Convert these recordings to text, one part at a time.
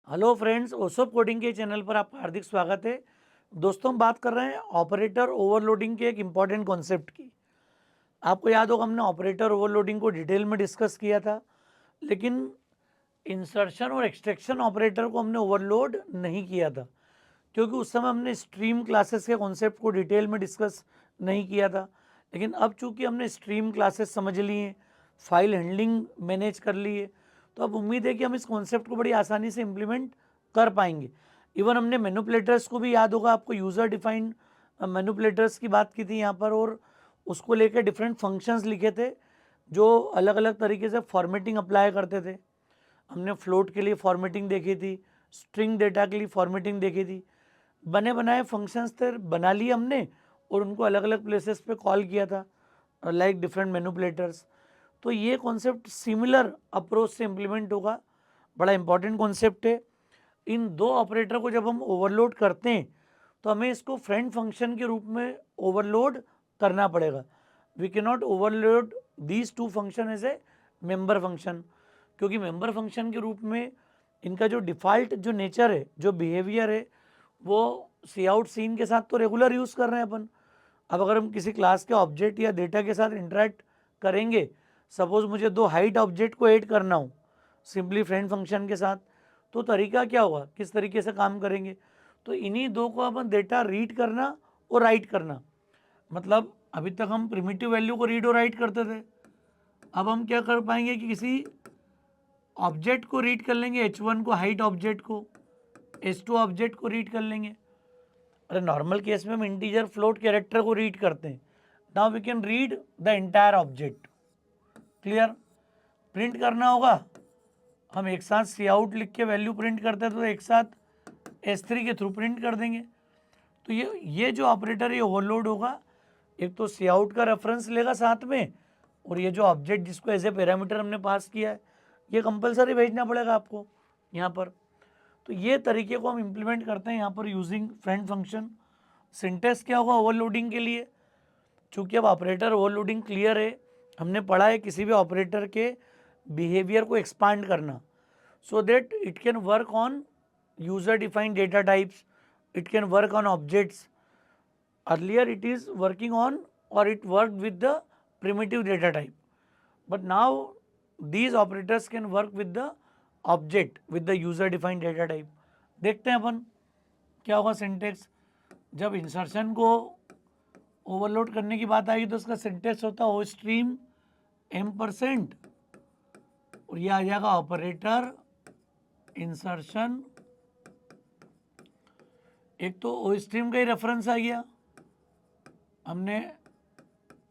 Hello friends, ओसोप coding के channel पर आपका हार्दिक स्वागत है। दोस्तों, हम बात कर रहे हैं ऑपरेटर ओवरलोडिंग के एक इम्पॉर्टेंट कॉन्सेप्ट की। आपको याद होगा हमने ऑपरेटर ओवरलोडिंग को डिटेल में डिस्कस किया था, लेकिन इंसर्शन और एक्सट्रैक्शन ऑपरेटर को हमने ओवरलोड नहीं किया था, क्योंकि उस समय हमने स्ट्रीम क्लासेस के कॉन्सेप्ट को डिटेल में डिस्कस नहीं किया था। लेकिन अब चूंकि हमने स्ट्रीम क्लासेस समझ ली हैं, फाइल हैंडलिंग मैनेज कर ली है, तो अब उम्मीद है कि हम इस कॉन्सेप्ट को बड़ी आसानी से इम्प्लीमेंट कर पाएंगे। इवन हमने मैनिपुलेटर्स को भी याद होगा आपको, यूज़र डिफाइंड मैनिपुलेटर्स की बात की थी यहाँ पर, और उसको लेकर डिफरेंट फंक्शंस लिखे थे जो अलग अलग तरीके से फॉर्मेटिंग अप्लाई करते थे। हमने फ्लोट के लिए फॉर्मेटिंग देखी थी, स्ट्रिंग डेटा के लिए फॉर्मेटिंग देखी थी। बने बनाए फंक्शंस थे, बना लिए हमने और उनको अलग अलग प्लेसेस पे कॉल किया था, लाइक डिफरेंट मैनिपुलेटर्स। तो ये कॉन्सेप्ट सिमिलर अप्रोच से इम्प्लीमेंट होगा, बड़ा इंपॉर्टेंट कॉन्सेप्ट है। इन दो ऑपरेटर को जब हम ओवरलोड करते हैं तो हमें इसको फ्रेंड फंक्शन के रूप में ओवरलोड करना पड़ेगा। We can not overload these two function as a member function, क्योंकि मेंबर फंक्शन के रूप में इनका जो डिफ़ॉल्ट जो नेचर है, जो बिहेवियर है, वो सी आउट सीन के साथ तो रेगुलर यूज़ कर रहे हैं अपन। अब अगर हम किसी क्लास के ऑब्जेक्ट या डेटा के साथ इंटरेक्ट करेंगे, सपोज मुझे दो हाइट ऑब्जेक्ट को ऐड करना हो सिंपली फ्रेंड फंक्शन के साथ, तो तरीका क्या होगा, किस तरीके से काम करेंगे? तो इन्हीं दो को अपन डेटा रीड करना और राइट करना। मतलब अभी तक हम प्रिमिटिव वैल्यू को रीड और राइट करते थे, अब हम क्या कर पाएंगे कि किसी ऑब्जेक्ट को रीड कर लेंगे, h1 को, हाइट ऑब्जेक्ट को, h2 ऑब्जेक्ट को रीड कर लेंगे। अरे नॉर्मल केस में हम इंटीजर फ्लोट कैरेक्टर को रीड करते हैं। Now we can read the entire object. Clear? Print करना होगा, हम एक साथ सी आउट लिख के वैल्यू प्रिंट करते हैं तो एक साथ S3 के थ्रू प्रिंट कर देंगे। तो ये जो ऑपरेटर ये ओवरलोड होगा, एक तो सी आउट का रेफरेंस लेगा साथ में, और ये जो ऑब्जेक्ट जिसको एज ए पैरामीटर हमने पास किया है, ये कंपलसरी भेजना पड़ेगा आपको यहाँ पर। तो ये तरीके को हम इम्प्लीमेंट करते हैं यहाँ पर यूजिंग फ्रेंड फंक्शन। सिंटेक्स क्या होगा ओवरलोडिंग के लिए? चूँकि अब ऑपरेटर ओवरलोडिंग क्लियर है, हमने पढ़ा है किसी भी ऑपरेटर के बिहेवियर को एक्सपांड करना, so that it can work on user defined data types, it can work on objects. Earlier it is working on, or it worked with the primitive data type, but now these operators can work with the object, with the user defined data type. देखते हैं अपन क्या होगा syntax. जब insertion को overload करने की बात आएगी तो उसका सिंटेक्स होता है ओ स्ट्रीम M%, और ये आ जाएगा ऑपरेटर इंसर्शन। एक तो ओ स्ट्रीम का ही रेफरेंस आ गया, हमने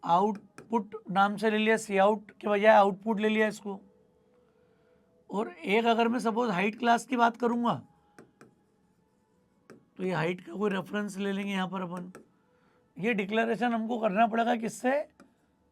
आउटपुट नाम से ले लिया, सी आउट के बजाय आउटपुट ले लिया इसको। और एक अगर मैं सपोज हाइट क्लास की बात करूंगा तो ये हाइट का कोई रेफरेंस ले लेंगे यहाँ पर अपन। ये डिक्लेरेशन हमको करना पड़ेगा किससे?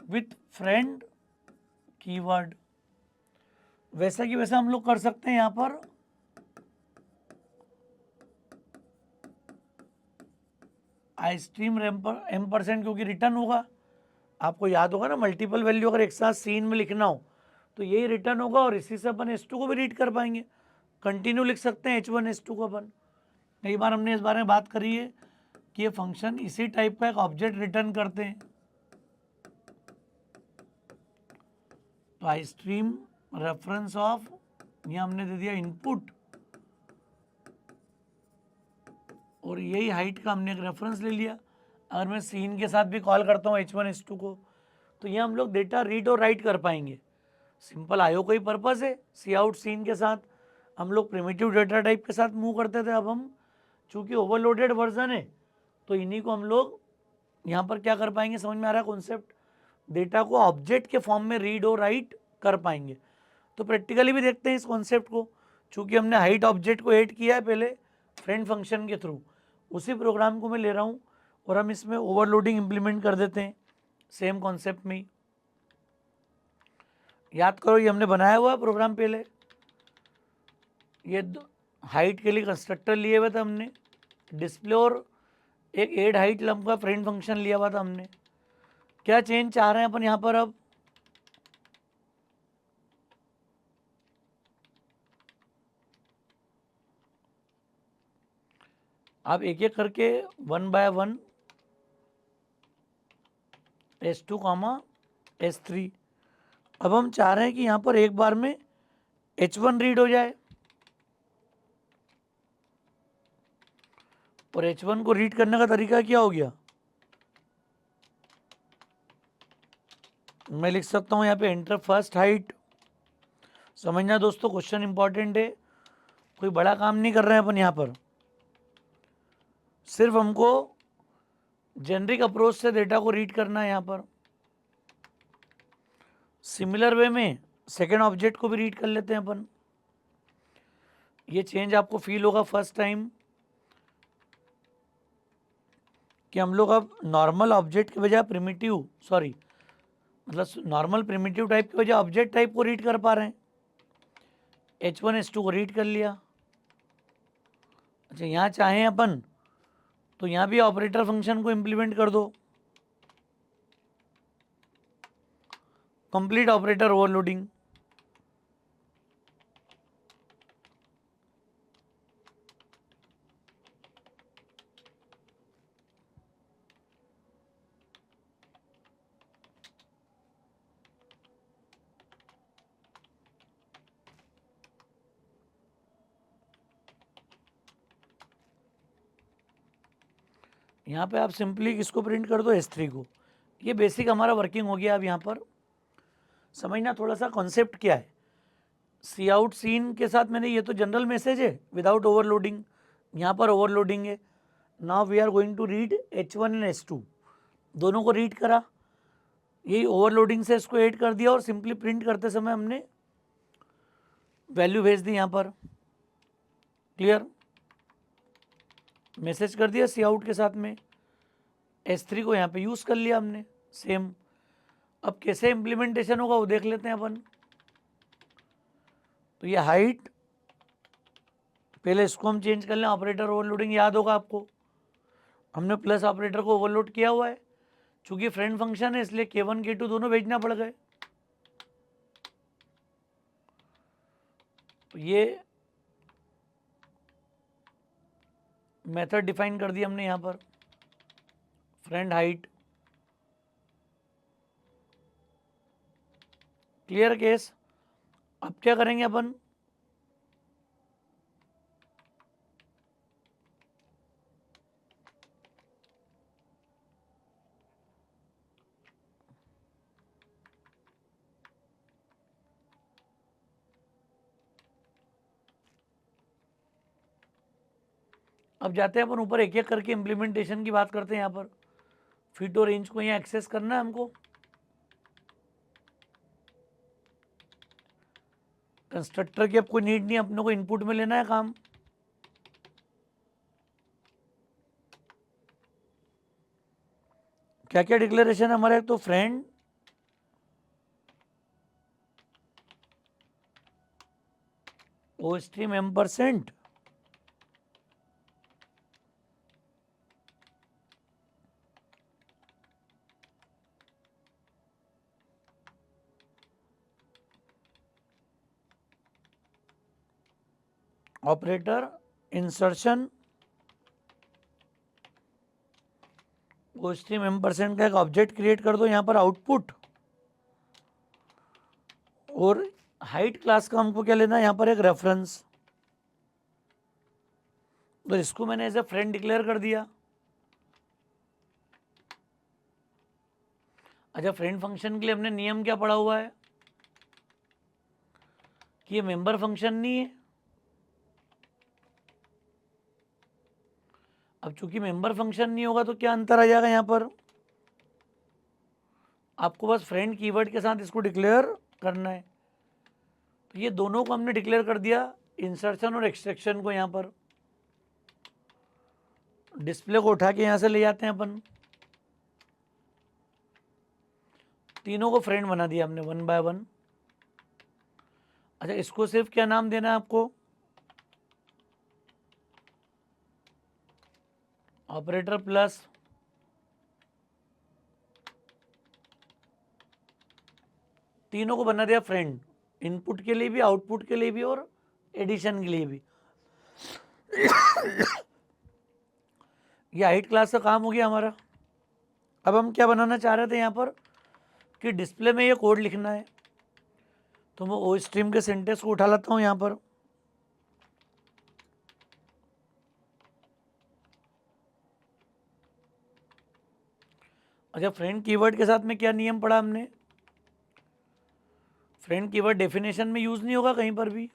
With friend keyword. वैसा कि वैसा हम लोग कर सकते हैं यहाँ पर। आई स्ट्रीम M%, क्योंकि रिटर्न होगा, आपको याद होगा ना, मल्टीपल वैल्यू अगर एक साथ सीन में लिखना हो तो यही रिटर्न होगा, और इसी से अपन S2 को भी रीड कर पाएंगे। कंटिन्यू लिख सकते हैं H1 S2 को अपन। कई बार हमने इस बारे में बात करी है कि ये फंक्शन इसी टाइप का एक ऑब्जेक्ट रिटर्न करते हैं। तो आई स्ट्रीम रेफरेंस ऑफ, ये हमने दे दिया इनपुट, और यही हाइट का हमने एक रेफरेंस ले लिया। अगर मैं सीन के साथ भी कॉल करता हूँ H1 S2 को, तो ये हम लोग डेटा रीड और राइट कर पाएंगे। सिंपल आईओ का ही पर्पस है। सी आउट सीन के साथ हम लोग प्रिमिटिव डेटा टाइप के साथ मूव करते थे, अब हम चूंकि ओवरलोडेड वर्जन है तो इन्हीं को हम लोग यहाँ पर क्या कर पाएंगे, समझ में आ रहा है कॉन्सेप्ट? डेटा को ऑब्जेक्ट के फॉर्म में रीड और राइट कर पाएंगे। तो प्रैक्टिकली भी देखते हैं इस कॉन्सेप्ट को। चूंकि हमने हाइट ऑब्जेक्ट को ऐड किया है पहले फ्रेंड फंक्शन के थ्रू, उसी प्रोग्राम को मैं ले रहा हूँ और हम इसमें ओवरलोडिंग इंप्लीमेंट कर देते हैं सेम कॉन्सेप्ट में ही। याद करो, ये हमने बनाया हुआ है प्रोग्राम पहले। ये हाइट के लिए कंस्ट्रक्टर लिए हुए थे हमने, डिस्प्ले और एक एड हाइट लंप का फ्रेंड फंक्शन लिया हुआ था हमने। क्या चेंज चाह रहे हैं अपन यहाँ पर? अब आप एक एक करके 1 बाय 1 S2 कॉमा S3। अब हम चाह रहे हैं कि यहाँ पर एक बार में H1 रीड हो जाए, और H1 को रीड करने का तरीका क्या हो गया, मैं लिख सकता हूँ यहाँ पे एंटर फर्स्ट हाइट। समझना दोस्तों, क्वेश्चन इंपॉर्टेंट है, कोई बड़ा काम नहीं कर रहे हैं अपन यहाँ पर, सिर्फ हमको जेनरिक अप्रोच से डेटा को रीड करना है यहाँ पर। सिमिलर वे में सेकेंड ऑब्जेक्ट को भी रीड कर लेते हैं अपन। ये चेंज आपको फील होगा फर्स्ट टाइम कि हम लोग अब नॉर्मल ऑब्जेक्ट के बजाय मतलब नॉर्मल प्रिमिटिव टाइप के बजाय ऑब्जेक्ट टाइप को रीड कर पा रहे हैं। H1 H2 को रीड कर लिया। अच्छा, यहाँ चाहें अपन तो यहाँ भी ऑपरेटर फंक्शन को इम्प्लीमेंट कर दो, कंप्लीट ऑपरेटर ओवरलोडिंग। यहाँ पे आप सिंपली किसको प्रिंट कर दो, S3 को। ये बेसिक हमारा वर्किंग हो गया। अब यहाँ पर समझना थोड़ा सा कॉन्सेप्ट क्या है। सी आउट सीन के साथ मैंने, ये तो जनरल मैसेज है विदाउट ओवरलोडिंग, यहाँ पर ओवरलोडिंग है। Now we are going to read H1 and S2, दोनों को रीड करा, यही ओवरलोडिंग से इसको ऐड कर दिया, और सिंपली प्रिंट करते समय हमने वैल्यू भेज दी यहाँ पर। क्लियर, मैसेज कर दिया सी आउट के साथ में, S3 को यहाँ पे यूज़ कर लिया हमने सेम। अब कैसे इम्प्लीमेंटेशन होगा वो देख लेते हैं अपन। तो ये हाइट, पहले इसको हम चेंज कर लें, ऑपरेटर ओवरलोडिंग याद होगा आपको, हमने प्लस ऑपरेटर को ओवरलोड किया हुआ है। चूंकि फ्रेंड फंक्शन है इसलिए K1 K2 दोनों भेजना पड़ गए। तो ये मेथड डिफाइन कर दिया हमने यहाँ पर, फ्रेंड हाइट। Clear case. अब क्या करेंगे अपन, अब जाते हैं अपन ऊपर, एक एक करके इम्प्लीमेंटेशन की बात करते हैं। यहाँ पर फिट और रेंज को यहाँ एक्सेस करना है हमको। कंस्ट्रक्टर की अब कोई नीड नहीं, अपने को इनपुट में लेना है काम। क्या क्या डिक्लेरेशन है हमारा, एक तो friend, ostream M%, operator insertion, वो स्ट्रीम M% का एक ऑब्जेक्ट क्रिएट कर दो यहाँ पर आउटपुट। और हाइट क्लास का हमको क्या लेना है यहाँ पर, एक रेफरेंस। तो इसको मैंने एज ए फ्रेंड डिक्लेयर कर दिया। अच्छा, फ्रेंड फंक्शन के लिए हमने नियम क्या पढ़ा हुआ है कि ये मेंबर फंक्शन नहीं है। अब चूंकि मेंबर फंक्शन नहीं होगा तो क्या अंतर आ जाएगा यहाँ पर, आपको बस फ्रेंड कीवर्ड के साथ इसको डिक्लेयर करना है। तो ये दोनों को हमने डिक्लेयर कर दिया, इंसर्शन और एक्सट्रैक्शन को। यहाँ पर डिस्प्ले को उठा के यहाँ से ले जाते हैं अपन, तीनों को फ्रेंड बना दिया हमने 1 बाय 1। अच्छा, इसको सिर्फ क्या नाम देना है आपको, ऑपरेटर प्लस, तीनों को बना दिया फ्रेंड, इनपुट के लिए भी, आउटपुट के लिए भी, और एडिशन के लिए भी। ये हाइट क्लास का काम हो गया हमारा। अब हम क्या बनाना चाह रहे थे यहाँ पर कि डिस्प्ले में ये कोड लिखना है, तो मैं ओ स्ट्रीम के सिंटेक्स को उठा लेता हूँ यहाँ पर। अच्छा, फ्रेंड कीवर्ड के साथ में क्या नियम पढ़ा हमने? फ्रेंड कीवर्ड डेफिनेशन में यूज नहीं होगा कहीं पर भी।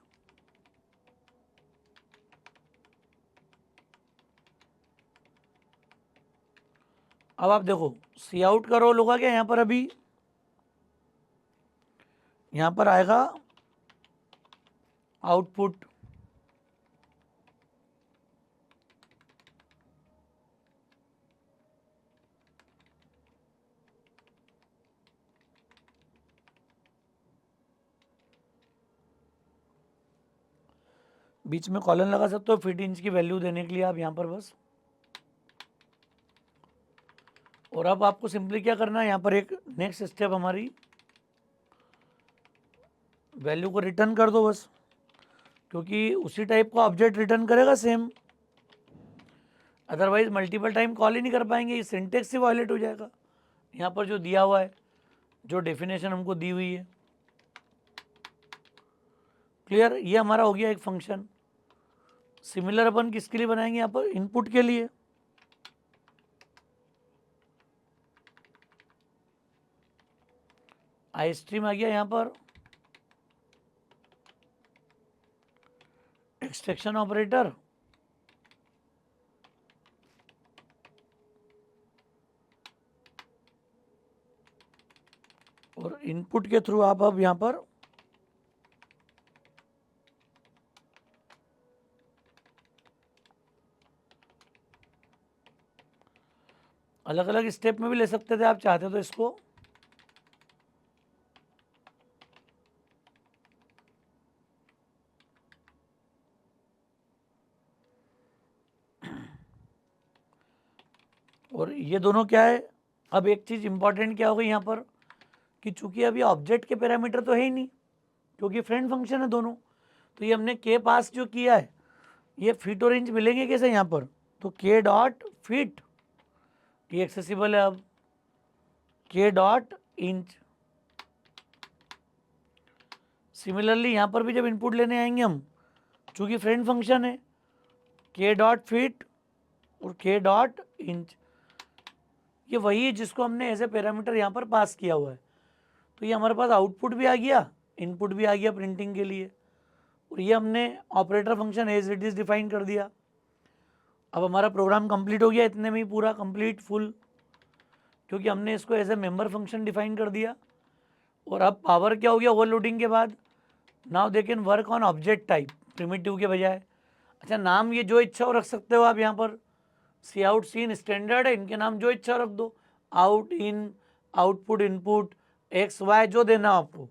अब आप देखो, सी आउट का रोल होगा क्या यहाँ पर? अभी यहाँ पर आएगा आउटपुट, बीच में कॉलन लगा सकते हो फीट इंच की वैल्यू देने के लिए आप यहाँ पर बस। और अब आपको सिंपली क्या करना है, यहाँ पर एक नेक्स्ट स्टेप हमारी वैल्यू को रिटर्न कर दो बस, क्योंकि उसी टाइप का ऑब्जेक्ट रिटर्न करेगा same, otherwise multiple time call ही नहीं कर पाएंगे, ये सिंटेक्स से वायलेट हो जाएगा। यहाँ पर जो दिया हुआ है, जो डेफिनेशन हमको दी हुई है, क्लियर? ये हमारा हो गया एक फंक्शन। सिमिलर अपन किसके लिए बनाएंगे यहाँ पर? इनपुट के लिए। आई स्ट्रीम आ गया यहाँ पर, एक्सट्रैक्शन ऑपरेटर, और इनपुट के थ्रू आप अब यहाँ पर अलग अलग स्टेप में भी ले सकते थे आप चाहते तो इसको। और ये दोनों क्या है? अब एक चीज़ इंपॉर्टेंट क्या हो गई यहाँ पर कि चूंकि अभी ऑब्जेक्ट के पैरामीटर तो है ही नहीं, क्योंकि फ्रेंड फंक्शन है दोनों, तो ये हमने के पास जो किया है, ये फीट और इंच मिलेंगे कैसे यहाँ पर? तो के डॉट फीट, ये एक्सेसिबल है अब, के डॉट इंच। सिमिलरली यहाँ पर भी जब इनपुट लेने आएंगे हम, चूंकि फ्रेंड फंक्शन है, के डॉट फीट और के डॉट इंच, ये वही है जिसको हमने एज ए पैरामीटर यहाँ पर पास किया हुआ है। तो ये हमारे पास आउटपुट भी आ गया, इनपुट भी आ गया प्रिंटिंग के लिए, और ये हमने operator function as it is define कर दिया। अब हमारा प्रोग्राम कंप्लीट हो गया इतने में ही, पूरा कंप्लीट फुल, क्योंकि हमने इसको as a member function define कर दिया। और अब पावर क्या हो गया ओवरलोडिंग के बाद? Now they can work on object type primitive के बजाय। अच्छा, नाम ये जो इच्छा हो रख सकते हो आप यहाँ पर, सी आउट सीन स्टैंडर्ड है, इनके नाम जो इच्छा रख दो, out in, output input, x y, जो देना आपको।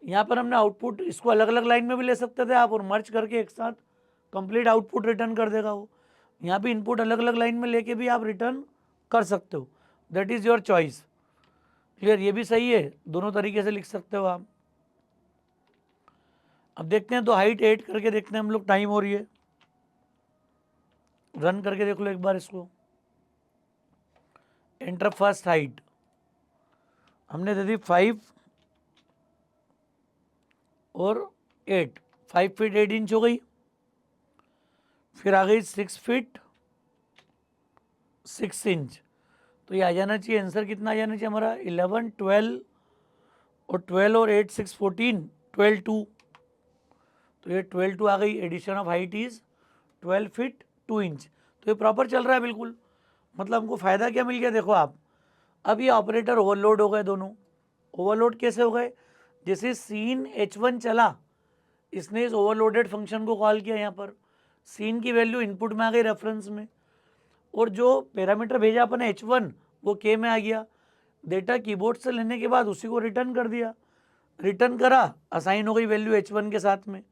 यहाँ पर हमने आउटपुट इसको अलग अलग लाइन में भी ले सकते थे आप, और मर्ज करके एक साथ कंप्लीट आउटपुट रिटर्न कर देगा वो। यहाँ भी इनपुट अलग अलग लाइन में लेके भी आप रिटर्न कर सकते हो, that is your choice. Clear? ये भी सही है, दोनों तरीके से लिख सकते हो आप। अब देखते हैं, तो हाइट 8 करके देखते हैं हम लोग, टाइम हो रही है, रन करके देख लो एक बार इसको। एंटर फर्स्ट हाइट हमने दे दी 5 और 8, 5 फीट 8 इंच हो गई। फिर आ गई 6 फीट 6 इंच, तो ये आ जाना चाहिए, आंसर कितना आ जाना चाहिए हमारा? 11, 12 और 12 और 8, 6, 14, 12, 2। तो ये 12, 2 आ गई। Addition of height is 12 feet 2 inch. तो ये प्रॉपर चल रहा है बिल्कुल। मतलब हमको फ़ायदा क्या मिल गया? देखो आप, अब ये ऑपरेटर ओवरलोड हो गए दोनों। ओवरलोड कैसे हो गए? जैसे सीन H1 चला, इसने इस ओवरलोडेड फंक्शन को कॉल किया, यहाँ पर सीन की वैल्यू इनपुट में आ गई रेफरेंस में, और जो पैरामीटर भेजा अपन H1 वो के में आ गया। डेटा कीबोर्ड से लेने के बाद उसी को रिटर्न कर दिया, रिटर्न करा, असाइन हो गई वैल्यू H1 के साथ में।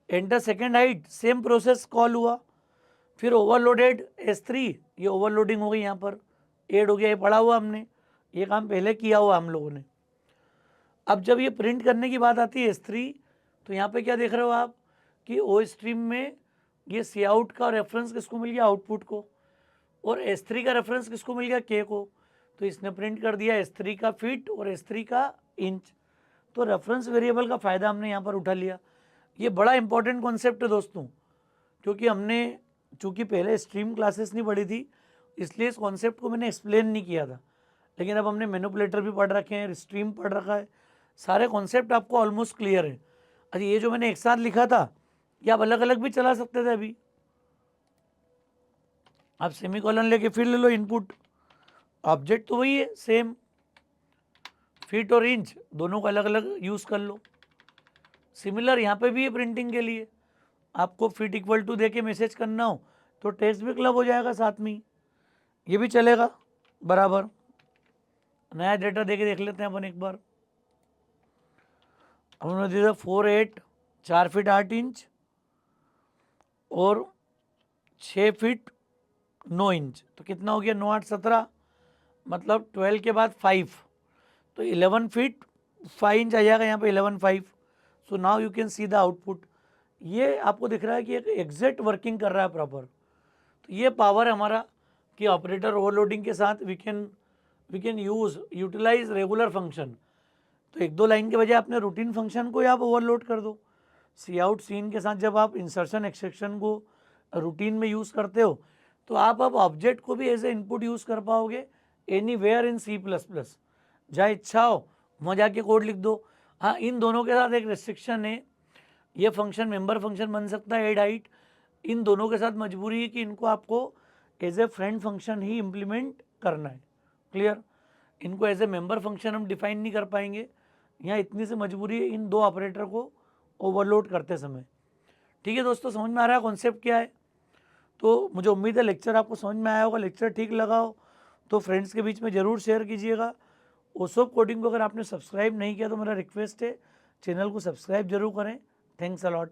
Enter second height, same process call हुआ। फिर ओवरलोडेड S3, ये ओवरलोडिंग हो गई, यहाँ पर ऐड हो गया, ये पढ़ा हुआ हमने, ये काम पहले किया हुआ हम लोगों ने। अब जब ये प्रिंट करने की बात आती है S3, तो यहाँ पे क्या देख रहे हो आप कि ओ स्ट्रीम में ये सी आउट का रेफरेंस किसको मिल गया, आउटपुट को, और S3 का रेफरेंस किसको मिल गया, K को। तो इसने प्रिंट कर दिया S3 का फीट और S3 का इंच। तो रेफरेंस वेरिएबल का फ़ायदा हमने यहाँ पर उठा लिया। ये बड़ा इंपॉर्टेंट कॉन्सेप्ट है दोस्तों, क्योंकि हमने चूँकि पहले स्ट्रीम क्लासेस नहीं पढ़ी थी, इसलिए इस कॉन्सेप्ट को मैंने एक्सप्लेन नहीं किया था। लेकिन अब हमने मैनिपुलेटर भी पढ़ रखे हैं, स्ट्रीम पढ़ रखा है, सारे कॉन्सेप्ट आपको ऑलमोस्ट क्लियर है। अच्छा, ये जो मैंने एक साथ लिखा था, ये आप अलग अलग भी चला सकते थे। अभी आप सेमीकोलन लेके फिर ले लो इनपुट, ऑब्जेक्ट तो वही है सेम, फीट और इंच दोनों को अलग अलग यूज़ कर लो। सिमिलर यहाँ पे भी है प्रिंटिंग के लिए, आपको फीट इक्वल टू दे के मैसेज करना हो तो टेक्स्ट भी क्लब हो जाएगा साथ में, ये भी चलेगा बराबर। नया डेटा दे के देख लेते हैं अपन एक बार। हमने दिया 4/8 4 फीट 8 इंच और 6 फीट 9 इंच, तो कितना हो गया, 9 8 17, मतलब 12 के बाद 5, तो 11 फीट 5 इंच आ जाएगा यहाँ पे, 11 5। So now you can see the output. ये आपको दिख रहा है कि एक एग्जैक्ट वर्किंग कर रहा है प्रॉपर। तो ये पावर है हमारा कि ऑपरेटर ओवरलोडिंग के साथ we can utilize regular function. तो एक दो लाइन के बजाय अपने रूटीन फंक्शन को आप ओवरलोड कर दो। सी आउट सीन के साथ जब आप इंसर्शन एक्सट्रैक्शन को रूटीन में यूज़ करते हो, तो आप अब ऑब्जेक्ट को भी एज ए इनपुट यूज़ कर पाओगे एनीवेयर इन C++। जहाँ इच्छा हो वहाँ जाके कोड लिख दो। हाँ, इन दोनों के साथ एक रेस्ट्रिक्शन है, ये फंक्शन मेंबर फंक्शन बन सकता है ऐड हाइट, इन दोनों के साथ मजबूरी है कि इनको आपको एज ए फ्रेंड फंक्शन ही इम्प्लीमेंट करना है। क्लियर, इनको एज ए मेंबर फंक्शन हम डिफाइन नहीं कर पाएंगे, यहाँ इतनी सी मजबूरी है इन दो ऑपरेटर को ओवरलोड करते समय। ठीक है दोस्तों, समझ में आ रहा है कॉन्सेप्ट क्या है। तो मुझे उम्मीद है लेक्चर आपको समझ में आया होगा। लेक्चर ठीक लगा हो तो फ्रेंड्स के बीच में ज़रूर शेयर कीजिएगा। ओसोप कोडिंग को अगर आपने सब्सक्राइब नहीं किया तो मेरा रिक्वेस्ट है चैनल को सब्सक्राइब जरूर करें। Thanks a lot.